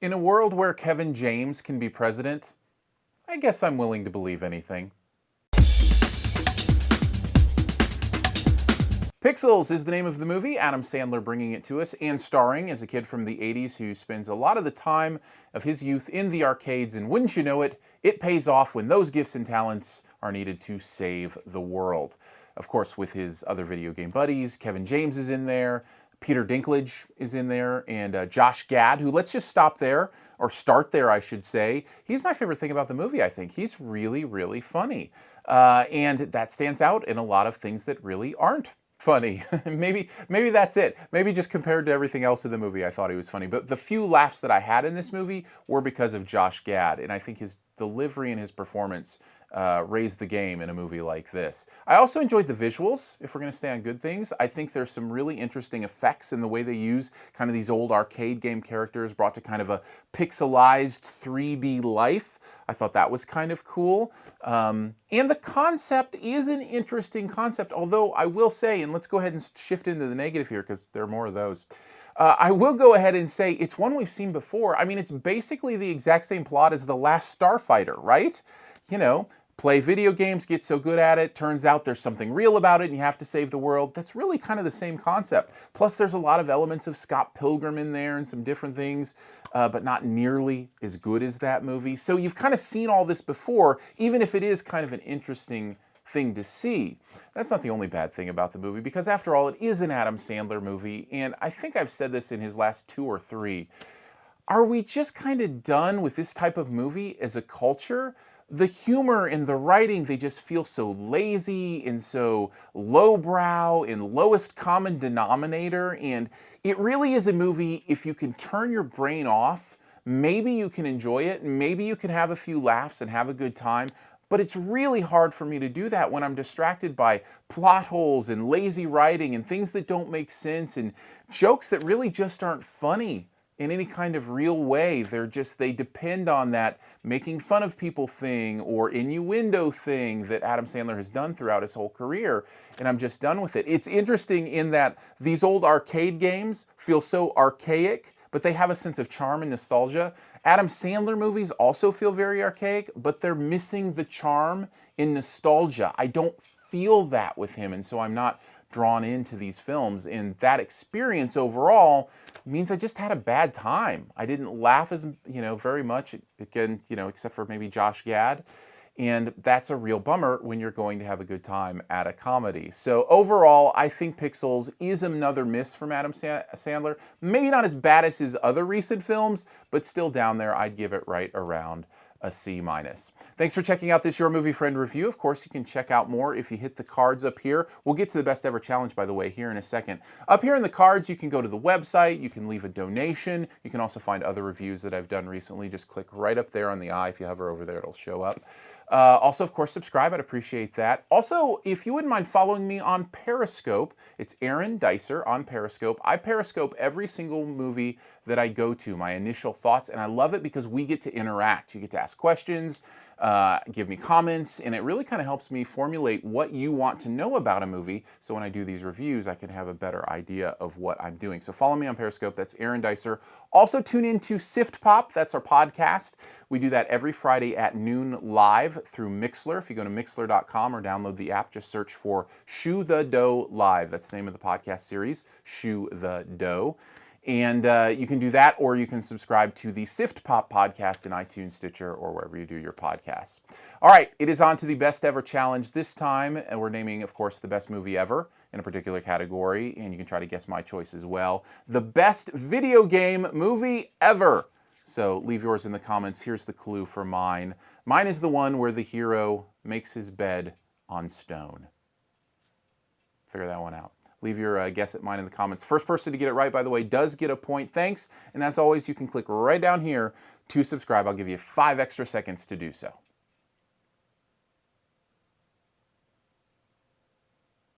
In a world where Kevin James can be president, I guess I'm willing to believe anything. Pixels is the name of the movie, Adam Sandler bringing it to us, and starring as a kid from the 80s who spends a lot of the time of his youth in the arcades, and wouldn't you know it, it pays off when those gifts and talents are needed to save the world. Of course, with his other video game buddies, Kevin James is in there, Peter Dinklage is in there, and Josh Gad, who, let's just stop there, or start there, I should say. He's my favorite thing about the movie, I think. He's really, really funny. And that stands out in a lot of things that really aren't funny. maybe that's it. Maybe just compared to everything else in the movie, I thought he was funny. But the few laughs that I had in this movie were because of Josh Gad, and I think his delivery and his performance raised the game in a movie like this. I also enjoyed the visuals, if we're going to stay on good things. I think there's some really interesting effects in the way they use kind of these old arcade game characters brought to kind of a pixelized 3D life. I thought that was kind of cool. And the concept is an interesting concept, although I will say, and let's go ahead and shift into the negative here because there are more of those. I will go ahead and say it's one we've seen before. I mean, it's basically the exact same plot as The Last Starfighter, right? You know, play video games, get so good at it, turns out there's something real about it and you have to save the world. That's really kind of the same concept. Plus there's a lot of elements of Scott Pilgrim in there and some different things, but not nearly as good as that movie. So you've kind of seen all this before, even if it is kind of an interesting thing to see. That's not the only bad thing about the movie, because after all, it is an Adam Sandler movie, and I think I've said this in his last 2 or 3. Are we just kind of done with this type of movie as a culture? The humor and the writing, they just feel so lazy and so lowbrow and lowest common denominator, and it really is a movie, if you can turn your brain off, maybe you can enjoy it, maybe you can have a few laughs and have a good time, but it's really hard for me to do that when I'm distracted by plot holes and lazy writing and things that don't make sense and jokes that really just aren't funny in any kind of real way. They depend on that making fun of people thing or innuendo thing that Adam Sandler has done throughout his whole career, and I'm just done with it. It's interesting in that these old arcade games feel so archaic, but they have a sense of charm and nostalgia. Adam Sandler movies also feel very archaic, but they're missing the charm in nostalgia. I don't feel that with him, and so I'm not drawn into these films, and that experience overall means I just had a bad time. I didn't laugh as, very much, again, except for maybe Josh Gad. And that's a real bummer when you're going to have a good time at a comedy. So overall, I think Pixels is another miss from Adam Sandler. Maybe not as bad as his other recent films, but still down there. I'd give it right around a C-. Thanks for checking out this Your Movie Friend review. Of course, you can check out more if you hit the cards up here. We'll get to the Best Ever Challenge, by the way, here in a second. Up here in the cards, you can go to the website, you can leave a donation, you can also find other reviews that I've done recently. Just click right up there on the eye. If you hover over there, it'll show up. Also, of course, subscribe. I'd appreciate that. Also, if you wouldn't mind following me on Periscope, it's Aaron Dicer on Periscope. I Periscope every single movie that I go to, my initial thoughts, and I love it because we get to interact. You get to ask questions, give me comments, and it really kind of helps me formulate what you want to know about a movie, so when I do these reviews, I can have a better idea of what I'm doing. So follow me on Periscope. That's Aaron Dicer. Also tune in to SiftPop. That's our podcast. We do that every Friday at noon live through Mixlr. If you go to Mixlr.com or download the app, just search for Shoe the Dough Live. That's the name of the podcast series, Shoe the Dough. And you can do that, or you can subscribe to the SiftPop podcast in iTunes, Stitcher, or wherever you do your podcasts. All right, it is on to the Best Ever Challenge this time, and we're naming, of course, the best movie ever in a particular category, and you can try to guess my choice as well. The best video game movie ever. So leave yours in the comments. Here's the clue for mine. Mine is the one where the hero makes his bed on stone. Figure that one out. Leave your guess at mine in the comments. First person to get it right, by the way, does get a point. Thanks. And as always, you can click right down here to subscribe. I'll give you 5 extra seconds to do so.